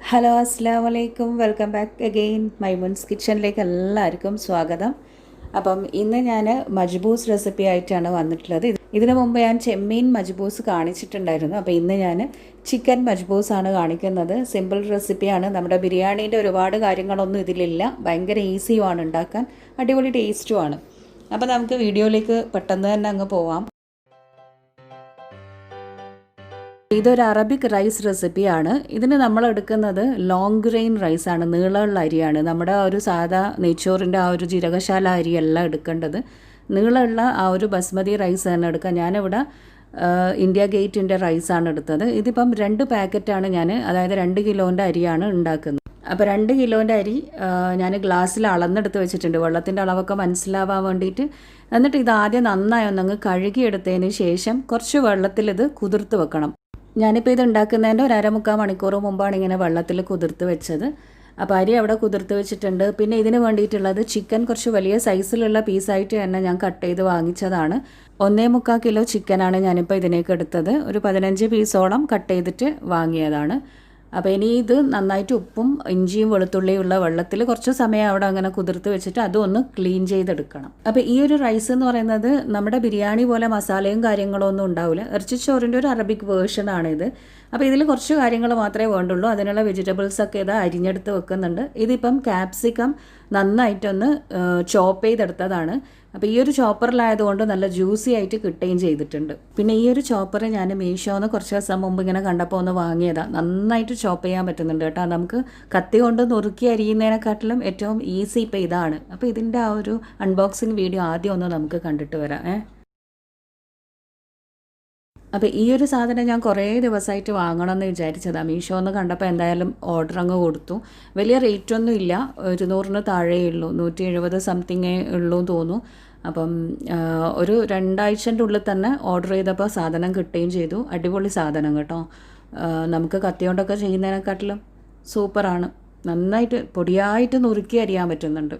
Hello അസ്സാം വലൈക്കും welcome back again Maimoon's കിച്ചണിലേക്ക് എല്ലാവർക്കും സ്വാഗതം. അപ്പം ഇന്ന് ഞാൻ മജ്ബൂസ് റെസിപ്പി ആയിട്ടാണ് വന്നിട്ടുള്ളത്. ഇതിനു മുമ്പ് ഞാൻ ചെമ്മീൻ മജ്ബൂസ് കാണിച്ചിട്ടുണ്ടായിരുന്നു. അപ്പോൾ ഇന്ന് ഞാൻ ചിക്കൻ മജ്ബൂസ് ആണ് കാണിക്കുന്നത്. സിമ്പിൾ റെസിപ്പിയാണ്. നമ്മുടെ ബിരിയാണീൻ്റെ ഒരുപാട് കാര്യങ്ങളൊന്നും ഇതിലില്ല. ഭയങ്കര ഈസിയുമാണ് ഉണ്ടാക്കാൻ, അടിപൊളി ടേസ്റ്റുമാണ്. അപ്പോൾ നമുക്ക് വീഡിയോയിലേക്ക് പെട്ടെന്ന് തന്നെ അങ്ങ് പോവാം. ഇതൊരു അറബിക് റൈസ് റെസിപ്പിയാണ്. ഇതിന് നമ്മൾ എടുക്കുന്നത് ലോങ് ഗ്രെയിൻ റൈസാണ്, നീളമുള്ള അരിയാണ്. നമ്മുടെ ഒരു സാധാ നെയ്ച്ചോറിൻ്റെ ആ ഒരു ജീരകശാല അരിയല്ല എടുക്കേണ്ടത്. നീളമുള്ള ആ ഒരു ബസ്മതി റൈസ് തന്നെ എടുക്കുക. ഞാനിവിടെ ഇന്ത്യ ഗേറ്റിൻ്റെ റൈസാണ് എടുത്തത്. ഇതിപ്പം 2 പാക്കറ്റാണ് ഞാൻ, അതായത് 2 കിലോൻ്റെ അരിയാണ് ഉണ്ടാക്കുന്നത്. അപ്പോൾ 2 കിലോൻ്റെ അരി ഞാൻ ഗ്ലാസ്സിൽ അളന്നെടുത്ത് വെച്ചിട്ടുണ്ട്, വെള്ളത്തിൻ്റെ അളവൊക്കെ മനസ്സിലാവാൻ വേണ്ടിയിട്ട്. എന്നിട്ട് ഇത് ആദ്യം നന്നായി ഒന്നങ്ങ് കഴുകിയെടുത്തതിന് ശേഷം കുറച്ച് വെള്ളത്തിൽ ഇത് കുതിർത്ത് വെക്കണം. ഞാനിപ്പോൾ ഇത് ഉണ്ടാക്കുന്നതിൻ്റെ ഒരു 1/4 മണിക്കൂർ മുമ്പാണ് ഇങ്ങനെ വെള്ളത്തിൽ കുതിർത്ത് വെച്ചത്. അപ്പോൾ അരി അവിടെ കുതിർത്ത് വെച്ചിട്ടുണ്ട്. പിന്നെ ഇതിന് വേണ്ടിയിട്ടുള്ളത് ചിക്കൻ കുറച്ച് വലിയ സൈസിലുള്ള പീസായിട്ട് തന്നെ ഞാൻ കട്ട് ചെയ്ത് വാങ്ങിച്ചതാണ്. 1.25 കിലോ ചിക്കനാണ് ഞാനിപ്പോൾ ഇതിനേക്ക് എടുത്തത്. ഒരു 15 പീസോളം കട്ട് ചെയ്തിട്ട് വാങ്ങിയതാണ്. അപ്പോൾ ഇനി ഇത് നന്നായിട്ട് ഉപ്പും ഇഞ്ചിയും വെളുത്തുള്ളിയും ഉള്ള വെള്ളത്തിൽ കുറച്ച് സമയം അവിടെ അങ്ങനെ കുതിർത്ത് വെച്ചിട്ട് അതും ഒന്ന് ക്ലീൻ ചെയ്തെടുക്കണം. അപ്പോൾ ഈ ഒരു റൈസ് എന്ന് പറയുന്നത് നമ്മുടെ ബിരിയാണി പോലെ മസാലയും കാര്യങ്ങളും ഒന്നും ഉണ്ടാവില്ല. ഇറച്ചിച്ചോറിൻ്റെ ഒരു അറബിക് വേർഷനാണിത്. അപ്പോൾ ഇതിൽ കുറച്ച് കാര്യങ്ങൾ മാത്രമേ വേണ്ടുള്ളൂ. അതിനുള്ള വെജിറ്റബിൾസൊക്കെ ഇത് അരിഞ്ഞെടുത്ത് വെക്കുന്നുണ്ട്. ഇതിപ്പം ക്യാപ്സിക്കം നന്നായിട്ടൊന്ന് ചോപ്പ് ചെയ്തെടുത്തതാണ്. അപ്പോൾ ഈ ഒരു ചോപ്പറിലായതുകൊണ്ട് നല്ല ജ്യൂസി ആയിട്ട് കിട്ടുകയും ചെയ്തിട്ടുണ്ട്. പിന്നെ ഈ ഒരു ചോപ്പർ ഞാൻ മീഷോന്ന് കുറച്ച് ദിവസം മുമ്പ് ഇങ്ങനെ കണ്ടപ്പോൾ ഒന്ന് വാങ്ങിയതാണ്. നന്നായിട്ട് ചോപ്പ് ചെയ്യാൻ പറ്റുന്നുണ്ട് കേട്ടോ. നമുക്ക് കത്തി കൊണ്ട് നുറുക്കി അരിയുന്നതിനെക്കാട്ടിലും ഏറ്റവും ഈസി ഇപ്പോൾ ഇതാണ്. അപ്പോൾ ഇതിൻ്റെ ആ ഒരു അൺബോക്സിങ് വീഡിയോ ആദ്യം ഒന്ന് നമുക്ക് കണ്ടിട്ട് വരാം. അപ്പോൾ ഈ ഒരു സാധനം ഞാൻ കുറേ ദിവസമായിട്ട് വാങ്ങണമെന്ന് വിചാരിച്ചതാണ്. മീഷോന്ന് കണ്ടപ്പോൾ എന്തായാലും ഓർഡർ അങ്ങ് കൊടുത്തു. വലിയ റേറ്റൊന്നും ഇല്ല, 200 താഴെയേ ഉള്ളൂ, 170 സംതിങ്ങേ ഉള്ളൂ തോന്നുന്നു. അപ്പം ഒരു 2 ആഴ്ചൻ്റെ ഉള്ളിൽ തന്നെ ഓർഡർ ചെയ്തപ്പോൾ സാധനം കിട്ടുകയും ചെയ്തു. അടിപൊളി സാധനം കേട്ടോ. നമുക്ക് കത്തി കൊണ്ടൊക്കെ ചെയ്യുന്നതിനെക്കാട്ടിലും സൂപ്പറാണ്. നന്നായിട്ട് പൊടിയായിട്ട് നുറുക്കി അരിയാൻ പറ്റുന്നുണ്ട്.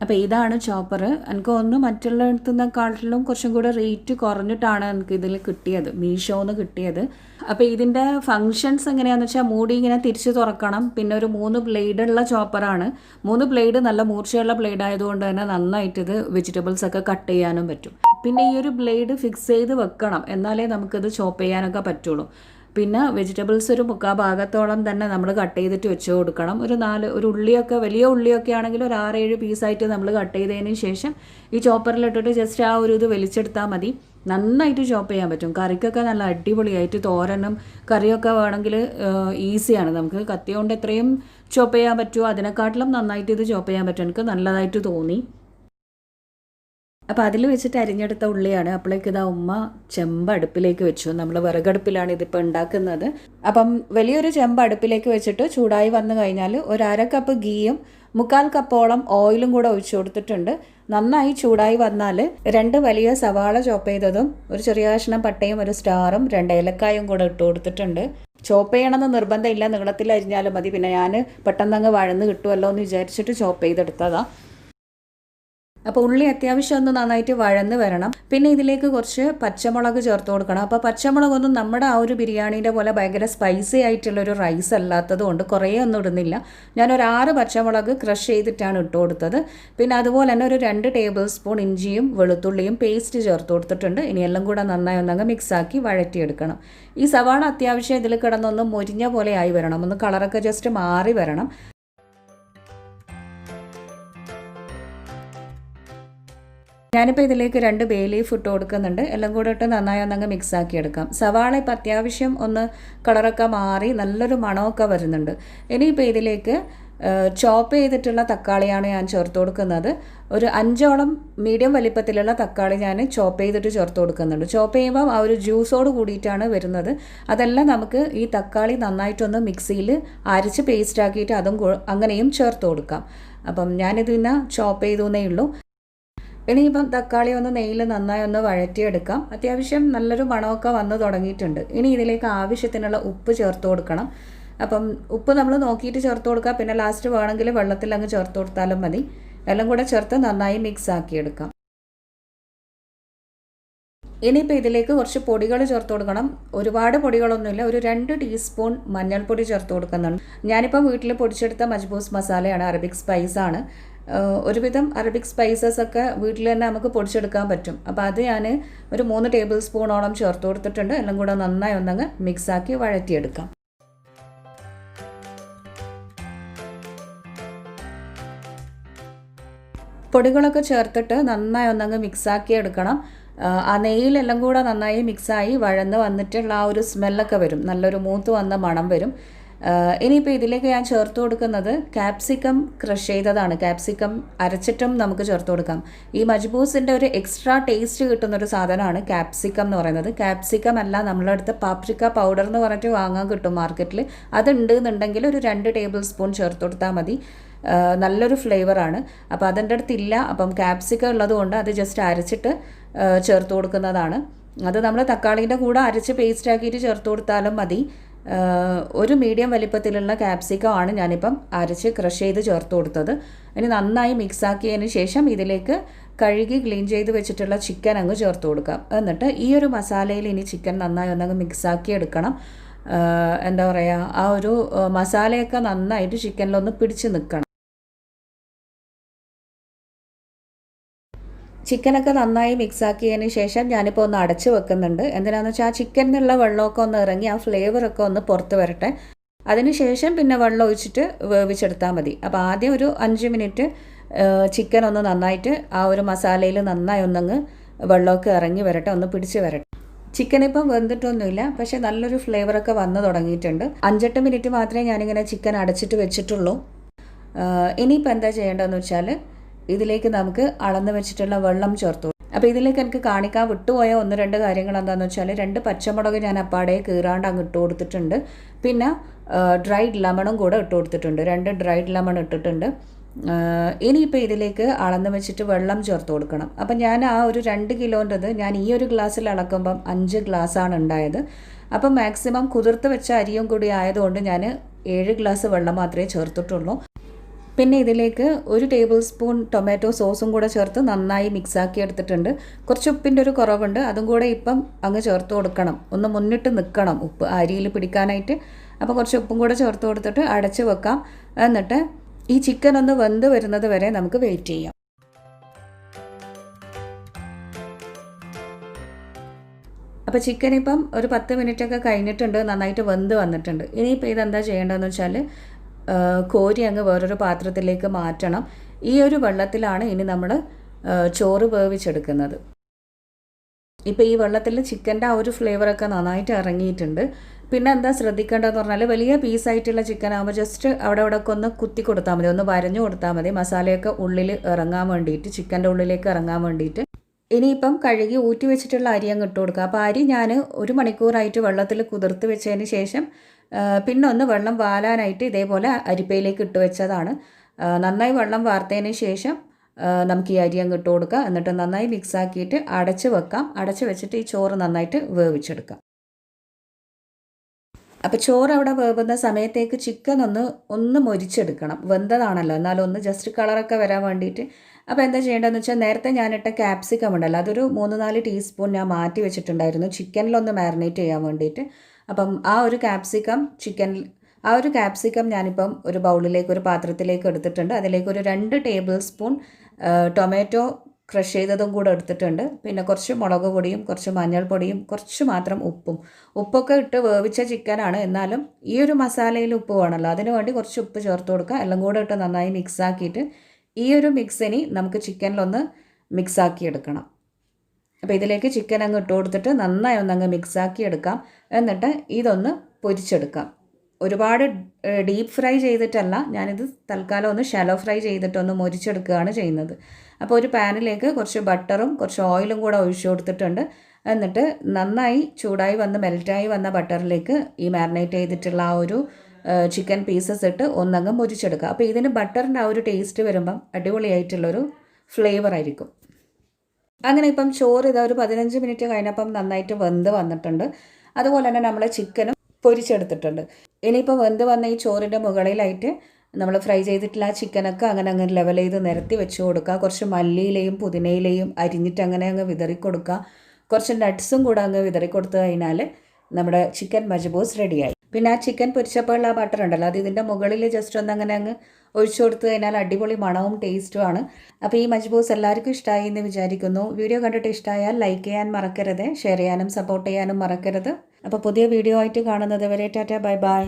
അപ്പോൾ ഇതാണ് ചോപ്പർ. എനിക്ക് ഒന്ന് മറ്റുള്ളിടത്തുനിന്നെക്കാട്ടിലും കുറച്ചും കൂടെ റേറ്റ് കുറഞ്ഞിട്ടാണ് എനിക്ക് ഇതിൽ കിട്ടിയത്, മീഷോന്ന് കിട്ടിയത്. അപ്പോൾ ഇതിൻ്റെ ഫങ്ഷൻസ് എങ്ങനെയാണെന്ന് വെച്ചാൽ മൂടി ഇങ്ങനെ തിരിച്ച് തുറക്കണം. പിന്നെ ഒരു 3 ബ്ലേഡുള്ള ചോപ്പറാണ്. 3 ബ്ലേഡ് നല്ല മൂർച്ചയുള്ള ബ്ലേഡ് ആയതുകൊണ്ട് തന്നെ നന്നായിട്ട് ഇത് വെജിറ്റബിൾസ് ഒക്കെ കട്ട് ചെയ്യാനും പറ്റും. പിന്നെ ഈ ഒരു ബ്ലേഡ് ഫിക്സ് ചെയ്ത് വെക്കണം, എന്നാലേ നമുക്കിത് ചോപ്പ് ചെയ്യാനൊക്കെ പറ്റുള്ളൂ. പിന്നെ വെജിറ്റബിൾസ് ഒരു 3/4 ഭാഗത്തോളം തന്നെ നമ്മൾ കട്ട് ചെയ്തിട്ട് വെച്ച് കൊടുക്കണം. ഒരു ഉള്ളിയൊക്കെ, വലിയ ഉള്ളിയൊക്കെ ആണെങ്കിൽ ഒരു 6-7 പീസായിട്ട് നമ്മൾ കട്ട് ചെയ്തതിന് ശേഷം ഈ ചോപ്പറിലിട്ടിട്ട് ജസ്റ്റ് ആ ഒരു ഇത് വലിച്ചെടുത്താൽ മതി. നന്നായിട്ട് ചോപ്പ് ചെയ്യാൻ പറ്റും. കറിക്കൊക്കെ നല്ല അടിപൊളിയായിട്ട്, തോരനും കറിയൊക്കെ വേണമെങ്കിൽ ഈസിയാണ്. നമുക്ക് കത്തി കൊണ്ട് എത്രയും ചോപ്പ് ചെയ്യാൻ പറ്റുമോ അതിനെക്കാട്ടിലും നന്നായിട്ട് ഇത് ചോപ്പ് ചെയ്യാൻ പറ്റും. എനിക്ക് നല്ലതായിട്ട് തോന്നി. അപ്പോൾ അതിൽ വെച്ചിട്ട് അരിഞ്ഞെടുത്ത ഉള്ളിയാണ്. അപ്പോഴേക്ക് ഇതാ ഉമ്മ ചെമ്പ് അടുപ്പിലേക്ക് വെച്ചു. നമ്മൾ വിറകടുപ്പിലാണ് ഇതിപ്പോൾ ഉണ്ടാക്കുന്നത്. അപ്പം വലിയൊരു ചെമ്പ് അടുപ്പിലേക്ക് വെച്ചിട്ട് ചൂടായി വന്നു കഴിഞ്ഞാൽ ഒരു 1/2 കപ്പ് ഗീയും 3/4 കപ്പോളം ഓയിലും കൂടെ ഒഴിച്ചു കൊടുത്തിട്ടുണ്ട്. നന്നായി ചൂടായി വന്നാൽ 2 വലിയ സവാള ചോപ്പ് ചെയ്തതും ഒരു ചെറിയ കഷ്ണം പട്ടയും ഒരു സ്റ്റാറും 2 ഏലക്കായും കൂടെ ഇട്ട് കൊടുത്തിട്ടുണ്ട്. ചോപ്പ് ചെയ്യണമെന്ന് നിർബന്ധമില്ല, നീളത്തിൽ അരിഞ്ഞാലും മതി. പിന്നെ ഞാൻ പെട്ടെന്നങ്ങ് വഴന്ന് കിട്ടുമല്ലോ എന്ന് വിചാരിച്ചിട്ട് ചോപ്പ് ചെയ്തെടുത്തതാണ്. അപ്പോൾ ഉള്ളി അത്യാവശ്യം ഒന്ന് നന്നായിട്ട് വഴന്ന് വരണം. പിന്നെ ഇതിലേക്ക് കുറച്ച് പച്ചമുളക് ചേർത്ത് കൊടുക്കണം. അപ്പോൾ പച്ചമുളകൊന്നും നമ്മുടെ ആ ഒരു ബിരിയാണീൻ്റെ പോലെ ഭയങ്കര സ്പൈസി ആയിട്ടുള്ളൊരു റൈസ് അല്ലാത്തത് കൊണ്ട് കുറേ ഒന്നും ഇടുന്നില്ല. ഞാനൊരു 6 പച്ചമുളക് ക്രഷ് ചെയ്തിട്ടാണ് ഇട്ട് കൊടുത്തത്. പിന്നെ അതുപോലെ തന്നെ ഒരു 2 ടേബിൾ സ്പൂൺ ഇഞ്ചിയും വെളുത്തുള്ളിയും പേസ്റ്റ് ചേർത്ത് കൊടുത്തിട്ടുണ്ട്. ഇനി എല്ലാം കൂടെ നന്നായി ഒന്നങ്ങ് മിക്സാക്കി വഴറ്റിയെടുക്കണം. ഈ സവാള അത്യാവശ്യം ഇതിൽ കിടന്നൊന്ന് മൊരിഞ്ഞ പോലെ ആയി വരണം, ഒന്ന് കളറൊക്കെ ജസ്റ്റ് മാറി വരണം. ഞാനിപ്പോൾ ഇതിലേക്ക് 2 ബേ ലീഫ് ഇട്ട് കൊടുക്കുന്നുണ്ട്. എല്ലാം കൂടെ ഇട്ട് നന്നായി ഒന്നങ്ങ് മിക്സാക്കി എടുക്കാം. സവാള ഇപ്പോൾ അത്യാവശ്യം ഒന്ന് കളറൊക്കെ മാറി നല്ലൊരു മണമൊക്കെ വരുന്നുണ്ട്. ഇനിയിപ്പോൾ ഇതിലേക്ക് ചോപ്പ് ചെയ്തിട്ടുള്ള തക്കാളിയാണ് ഞാൻ ചേർത്ത് കൊടുക്കുന്നത്. ഒരു 5ഓളം മീഡിയം വലിപ്പത്തിലുള്ള തക്കാളി ഞാൻ ചോപ്പ് ചെയ്തിട്ട് ചേർത്ത് കൊടുക്കുന്നുണ്ട്. ചോപ്പ് ചെയ്യുമ്പോൾ ആ ഒരു ജ്യൂസോട് കൂടിയിട്ടാണ് വരുന്നത്. അതെല്ലാം നമുക്ക് ഈ തക്കാളി നന്നായിട്ടൊന്ന് മിക്സിയിൽ അരച്ച് പേസ്റ്റ് ആക്കിയിട്ട് അതും അങ്ങനെയും ചേർത്ത് കൊടുക്കാം. അപ്പം ഞാനിതിനെ ചോപ്പ് ചെയ്തേ ഉള്ളൂ. ഇനിയിപ്പം തക്കാളി ഒന്ന് നെയ്യിൽ നന്നായി ഒന്ന് വഴറ്റിയെടുക്കാം. അത്യാവശ്യം നല്ലൊരു മണമൊക്കെ വന്ന് തുടങ്ങിയിട്ടുണ്ട്. ഇനി ഇതിലേക്ക് ആവശ്യത്തിനുള്ള ഉപ്പ് ചേർത്ത് കൊടുക്കണം. അപ്പം ഉപ്പ് നമ്മൾ നോക്കിയിട്ട് ചേർത്ത് കൊടുക്കുക. പിന്നെ ലാസ്റ്റ് വേണമെങ്കിൽ വെള്ളത്തിൽ അങ്ങ് ചേർത്ത് കൊടുത്താലും മതി. എല്ലാം കൂടെ ചേർത്ത് നന്നായി മിക്സ് ആക്കിയെടുക്കാം. ഇനിയിപ്പോൾ ഇതിലേക്ക് കുറച്ച് പൊടികൾ ചേർത്ത് കൊടുക്കണം. ഒരുപാട് പൊടികളൊന്നുമില്ല, ഒരു 2 ടീസ്പൂൺ മഞ്ഞൾപ്പൊടി ചേർത്ത് കൊടുക്കുന്നുണ്ട്. ഞാനിപ്പോൾ വീട്ടിൽ പൊടിച്ചെടുത്ത മജ്ബൂസ് മസാലയാണ്, അറബിക് സ്പൈസാണ്. ഒരുവിധം അറബിക് സ്പൈസസ് ഒക്കെ വീട്ടിൽ തന്നെ നമുക്ക് പൊടിച്ചെടുക്കാൻ പറ്റും. അപ്പോൾ അത് ഞാൻ ഒരു 3 ടേബിൾ സ്പൂണോളം ചേർത്ത് കൊടുത്തിട്ടുണ്ട്. എല്ലാം കൂടെ നന്നായി ഒന്നങ്ങ് മിക്സാക്കി വഴറ്റിയെടുക്കാം. പൊടികളൊക്കെ ചേർത്തിട്ട് നന്നായി ഒന്നങ്ങ് മിക്സാക്കി എടുക്കണം. ആ നെയ്യിലെല്ലാം കൂടെ നന്നായി മിക്സായി വഴന്ന് വന്നിട്ടുള്ള ആ ഒരു സ്മെല്ലൊക്കെ വരും, നല്ലൊരു മൂത്ത് വന്ന മണം വരും. ഇനിയിപ്പോൾ ഇതിലേക്ക് ഞാൻ ചേർത്ത് കൊടുക്കുന്നത് ക്യാപ്സിക്കം ക്രഷ് ചെയ്തതാണ്. ക്യാപ്സിക്കം അരച്ചിട്ടും നമുക്ക് ചേർത്ത് കൊടുക്കാം. ഈ മജ്ബൂസിൻ്റെ ഒരു എക്സ്ട്രാ ടേസ്റ്റ് കിട്ടുന്നൊരു സാധനമാണ് ക്യാപ്സിക്കം എന്ന് പറയുന്നത്. ക്യാപ്സിക്കം അല്ല, നമ്മളെ അടുത്ത് പാപ്രിക്ക പൗഡർ എന്ന് പറഞ്ഞിട്ട് വാങ്ങാൻ കിട്ടും മാർക്കറ്റിൽ. അതുണ്ട് എന്നുണ്ടെങ്കിൽ ഒരു 2 ടേബിൾ സ്പൂൺ ചേർത്ത് കൊടുത്താൽ മതി. നല്ലൊരു ഫ്ലേവറാണ്. അപ്പോൾ അതെൻ്റെ അടുത്തില്ല, അപ്പം ക്യാപ്സിക്കം ഉള്ളതുകൊണ്ട് അത് ജസ്റ്റ് അരച്ചിട്ട് ചേർത്ത് കൊടുക്കുന്നതാണ്. അത് നമ്മൾ തക്കാളീൻ്റെ കൂടെ അരച്ച് പേസ്റ്റ് ആക്കിയിട്ട് ചേർത്ത് കൊടുത്താലും മതി. ഒരു മീഡിയം വലിപ്പത്തിലുള്ള ക്യാപ്സിക്കം ആണ് ഞാനിപ്പം അരച്ച് ക്രഷ് ചെയ്ത് ചേർത്ത് കൊടുത്തത്. ഇനി നന്നായി മിക്സാക്കിയതിന് ശേഷം ഇതിലേക്ക് കഴുകി ക്ലീൻ ചെയ്ത് വെച്ചിട്ടുള്ള ചിക്കൻ അങ്ങ് ചേർത്ത് കൊടുക്കാം. എന്നിട്ട് ഈ ഒരു മസാലയിൽ ഇനി ചിക്കൻ നന്നായി ഒന്നങ്ങ് മിക്സാക്കി എടുക്കണം. എന്താ പറയുക, ആ ഒരു മസാലയൊക്കെ നന്നായിട്ട് ചിക്കനിലൊന്ന് പിടിച്ച് നിൽക്കണം. ചിക്കനൊക്കെ നന്നായി മിക്സാക്കിയതിന് ശേഷം ഞാനിപ്പോൾ ഒന്ന് അടച്ച് വെക്കുന്നുണ്ട്. എന്തിനാണെന്ന് വെച്ചാൽ ആ ചിക്കനിലുള്ള വെള്ളമൊക്കെ ഒന്ന് ഇറങ്ങി ആ ഫ്ലേവറൊക്കെ ഒന്ന് പുറത്ത് വരട്ടെ. അതിന് ശേഷം പിന്നെ വെള്ളം ഒഴിച്ചിട്ട് വേവിച്ചെടുത്താൽ മതി. അപ്പോൾ ആദ്യം ഒരു 5 മിനിറ്റ് ചിക്കൻ ഒന്ന് നന്നായിട്ട് ആ ഒരു മസാലയിൽ നന്നായി ഒന്നങ്ങ് വെള്ളമൊക്കെ ഇറങ്ങി വരട്ടെ, ഒന്ന് പിടിച്ച് വരട്ടെ. ചിക്കൻ ഇപ്പം വെന്തിട്ടൊന്നുമില്ല, പക്ഷേ നല്ലൊരു ഫ്ലേവറൊക്കെ വന്ന് തുടങ്ങിയിട്ടുണ്ട്. 5-8 മിനിറ്റ് മാത്രമേ ഞാനിങ്ങനെ ചിക്കൻ അടച്ചിട്ട് വെച്ചിട്ടുള്ളൂ. ഇനിയിപ്പോൾ എന്താ ചെയ്യേണ്ടതെന്ന് വെച്ചാൽ ഇതിലേക്ക് നമുക്ക് അളന്ന് വെച്ചിട്ടുള്ള വെള്ളം ചേർത്തു. അപ്പോൾ ഇതിലേക്ക് എനിക്ക് കാണിക്കാൻ വിട്ടുപോയ 1-2 കാര്യങ്ങൾ എന്താണെന്ന് വെച്ചാൽ 2 പച്ചമുളക് ഞാൻ അപ്പാടെ കീറാണ്ട് അങ്ങ് ഇട്ട് കൊടുത്തിട്ടുണ്ട്. പിന്നെ ഡ്രൈഡ് ലെമണും കൂടെ ഇട്ട് കൊടുത്തിട്ടുണ്ട്. 2 ഡ്രൈഡ് ലെമൺ ഇട്ടിട്ടുണ്ട്. ഇനിയിപ്പോൾ ഇതിലേക്ക് അളന്ന് വെച്ചിട്ട് വെള്ളം ചേർത്ത് കൊടുക്കണം. അപ്പം ഞാൻ ആ ഒരു 2 കിലോൻ്റെത് ഞാൻ ഈ ഒരു ഗ്ലാസ്സിൽ അളക്കുമ്പം 5 ഗ്ലാസ്സാണ് ഉണ്ടായത്. അപ്പം മാക്സിമം കുതിർത്ത് വെച്ച അരിയും കൂടി ആയതുകൊണ്ട് ഞാൻ 7 ഗ്ലാസ് വെള്ളം മാത്രമേ ചേർത്തിട്ടുള്ളൂ. പിന്നെ ഇതിലേക്ക് 1 ടേബിൾ സ്പൂൺ ടൊമാറ്റോ സോസും കൂടെ ചേർത്ത് നന്നായി മിക്സാക്കി എടുത്തിട്ടുണ്ട്. കുറച്ച് ഉപ്പിൻ്റെ ഒരു കുറവുണ്ട്, അതും കൂടെ ഇപ്പം അങ്ങ് ചേർത്ത് കൊടുക്കണം. ഒന്ന് മുന്നിട്ട് നിൽക്കണം ഉപ്പ് അരിയിൽ പിടിക്കാനായിട്ട്. അപ്പോൾ കുറച്ച് ഉപ്പും കൂടെ ചേർത്ത് കൊടുത്തിട്ട് അടച്ച് വെക്കാം. എന്നിട്ട് ഈ ചിക്കൻ ഒന്ന് വെന്ത് വരുന്നത് വരെ നമുക്ക് വെയിറ്റ് ചെയ്യാം. അപ്പോൾ ചിക്കൻ ഇപ്പം ഒരു 10 മിനിറ്റൊക്കെ കഴിഞ്ഞിട്ടുണ്ട്, നന്നായിട്ട് വെന്ത് വന്നിട്ടുണ്ട്. ഇനിയിപ്പോൾ ഇതെന്താ ചെയ്യേണ്ടതെന്ന് വെച്ചാൽ കോരി അങ്ങ് വേറൊരു പാത്രത്തിലേക്ക് മാറ്റണം. ഈ ഒരു വെള്ളത്തിലാണ് ഇനി നമ്മൾ ചോറ് വേവിച്ചെടുക്കുന്നത്. ഇപ്പോൾ ഈ വെള്ളത്തിൽ ചിക്കൻ്റെ ആ ഒരു ഫ്ലേവറൊക്കെ നന്നായിട്ട് ഇറങ്ങിയിട്ടുണ്ട്. പിന്നെ എന്താ ശ്രദ്ധിക്കേണ്ടതെന്ന് പറഞ്ഞാൽ വലിയ പീസായിട്ടുള്ള ചിക്കൻ ആകുമ്പോൾ ജസ്റ്റ് അവിടെ ഒക്കെ ഒന്ന് കുത്തി കൊടുത്താൽ മതി, ഒന്ന് വരഞ്ഞു കൊടുത്താൽ മതി, മസാലയൊക്കെ ഉള്ളിൽ ഇറങ്ങാൻ വേണ്ടിയിട്ട്, ചിക്കൻ്റെ ഉള്ളിലേക്ക് ഇറങ്ങാൻ വേണ്ടിയിട്ട്. ഇനിയിപ്പം കഴുകി ഊറ്റി വെച്ചിട്ടുള്ള അരി അങ്ങ് ഇട്ട് കൊടുക്കുക. അപ്പോൾ അരി ഞാൻ 1 മണിക്കൂറായിട്ട് വെള്ളത്തിൽ കുതിർത്ത് വെച്ചതിന് ശേഷം പിന്നെ ഒന്ന് വെള്ളം വാലാനായിട്ട് ഇതേപോലെ അരിപ്പയിലേക്ക് ഇട്ട് വെച്ചതാണ്. നന്നായി വെള്ളം വാർത്തതിന് ശേഷം നമുക്ക് ഈ അരി അങ്ങ് ഇട്ട് കൊടുക്കുക. എന്നിട്ട് നന്നായി മിക്സാക്കിയിട്ട് അടച്ച് വെക്കാം. അടച്ച് വെച്ചിട്ട് ഈ ചോറ് നന്നായിട്ട് വേവിച്ചെടുക്കാം. അപ്പോൾ ചോറ് അവിടെ വേവുന്ന സമയത്തേക്ക് ചിക്കൻ ഒന്ന് മൊരിച്ചെടുക്കണം. വെന്തതാണല്ലോ, എന്നാലും ഒന്ന് ജസ്റ്റ് കളറൊക്കെ വരാൻ വേണ്ടിയിട്ട്. അപ്പോൾ എന്താ ചെയ്യേണ്ടതെന്ന് വെച്ചാൽ നേരത്തെ ഞാനിട്ട ക്യാപ്സിക്കം ഉണ്ടല്ലോ, അതൊരു 3-4 ടീസ്പൂൺ ഞാൻ മാറ്റി വെച്ചിട്ടുണ്ടായിരുന്നു ചിക്കനിലൊന്ന് മാരിനേറ്റ് ചെയ്യാൻ വേണ്ടിയിട്ട്. അപ്പം ആ ഒരു ക്യാപ്സിക്കം ഞാനിപ്പം ഒരു ബൗളിലേക്ക്, ഒരു പാത്രത്തിലേക്ക് എടുത്തിട്ടുണ്ട്. അതിലേക്ക് ഒരു 2 ടേബിൾ സ്പൂൺ ടൊമാറ്റോ ക്രഷ് ചെയ്തതും കൂടെ എടുത്തിട്ടുണ്ട്. പിന്നെ കുറച്ച് മുളക് പൊടിയും കുറച്ച് മഞ്ഞൾപ്പൊടിയും കുറച്ച് മാത്രം ഉപ്പൊക്കെ ഇട്ട് വേവിച്ച ചിക്കനാണ്, എന്നാലും ഈ ഒരു മസാലയിൽ ഉപ്പ് വേണമല്ലോ, അതിന് വേണ്ടി കുറച്ച് ഉപ്പ് ചേർത്ത് കൊടുക്കുക. എല്ലാം കൂടെ ഇട്ട് നന്നായി മിക്സാക്കിയിട്ട് ഈ ഒരു മിക്സിനി നമുക്ക് ചിക്കനിലൊന്ന് മിക്സാക്കി എടുക്കണം. അപ്പോൾ ഇതിലേക്ക് ചിക്കൻ അങ്ങ് ഇട്ട് കൊടുത്തിട്ട് നന്നായി ഒന്നങ്ങ് മിക്സാക്കി എടുക്കാം. എന്നിട്ട് ഇതൊന്ന് പൊരിച്ചെടുക്കാം. ഒരുപാട് ഡീപ്പ് ഫ്രൈ ചെയ്തിട്ടല്ല, ഞാനിത് തൽക്കാലം ഒന്ന് ഷാലോ ഫ്രൈ ചെയ്തിട്ടൊന്ന് മൊരിച്ചെടുക്കുകയാണ് ചെയ്യുന്നത്. അപ്പോൾ ഒരു പാനിലേക്ക് കുറച്ച് ബട്ടറും കുറച്ച് ഓയിലും കൂടെ ഒഴിച്ചു കൊടുത്തിട്ടുണ്ട്. എന്നിട്ട് നന്നായി ചൂടായി വന്ന് മെൽറ്റായി വന്ന ബട്ടറിലേക്ക് ഈ മാരിനേറ്റ് ചെയ്തിട്ടുള്ള ആ ഒരു ചിക്കൻ പീസസ് ഇട്ട് ഒന്നങ്ങ് മൊരിച്ചെടുക്കുക. അപ്പോൾ ഇതിന് ബട്ടറിൻ്റെ ആ ഒരു ടേസ്റ്റ് വരുമ്പം അടിപൊളിയായിട്ടുള്ളൊരു ഫ്ലേവർ ആയിരിക്കും. അങ്ങനെ ഇപ്പം ചോറ് ഇതാ ഒരു 15 മിനിറ്റ് കഴിഞ്ഞപ്പം നന്നായിട്ട് വെന്ത് വന്നിട്ടുണ്ട്. അതുപോലെ തന്നെ നമ്മൾ ചിക്കനും പൊരിച്ചെടുത്തിട്ടുണ്ട്. ഇനിയിപ്പോൾ വെന്ത് വന്ന ഈ ചോറിൻ്റെ മുകളിലായിട്ട് നമ്മൾ ഫ്രൈ ചെയ്തിട്ടുള്ള ആ ചിക്കനൊക്കെ അങ്ങനെ ലെവൽ ചെയ്ത് നിരത്തി വെച്ച് കൊടുക്കുക. കുറച്ച് മല്ലിയിലയും പുതിനയിലയും അരിഞ്ഞിട്ട് അങ്ങനെ അങ്ങ് വിതറി കൊടുക്കുക. കുറച്ച് നട്ട്സും കൂടെ അങ്ങ് വിതറി കൊടുത്തു കഴിഞ്ഞാൽ നമ്മുടെ ചിക്കൻ മജ്ബൂസ് റെഡിയായി. പിന്നെ ആ ചിക്കൻ പൊരിച്ചപ്പോഴുള്ള ആ ബട്ടർ ഉണ്ടല്ലോ, അത് ഇതിൻ്റെ മുകളിൽ ജസ്റ്റ് ഒന്ന് അങ്ങനെ അങ്ങ് ഒഴിച്ചു കൊടുത്തു കഴിഞ്ഞാൽ അടിപൊളി മണവും ടേസ്റ്റുമാണ്. അപ്പോൾ ഈ മജ്ബൂസ് എല്ലാവർക്കും ഇഷ്ടമായി എന്ന് വിചാരിക്കുന്നു. വീഡിയോ കണ്ടിട്ട് ഇഷ്ടമായാൽ ലൈക്ക് ചെയ്യാൻ മറക്കരുത്, ഷെയർ ചെയ്യാനും സപ്പോർട്ട് ചെയ്യാനും മറക്കരുത്. അപ്പോൾ പുതിയ വീഡിയോ ആയിട്ട് കാണുന്നത് വരെ ടാറ്റ ബൈ ബൈ.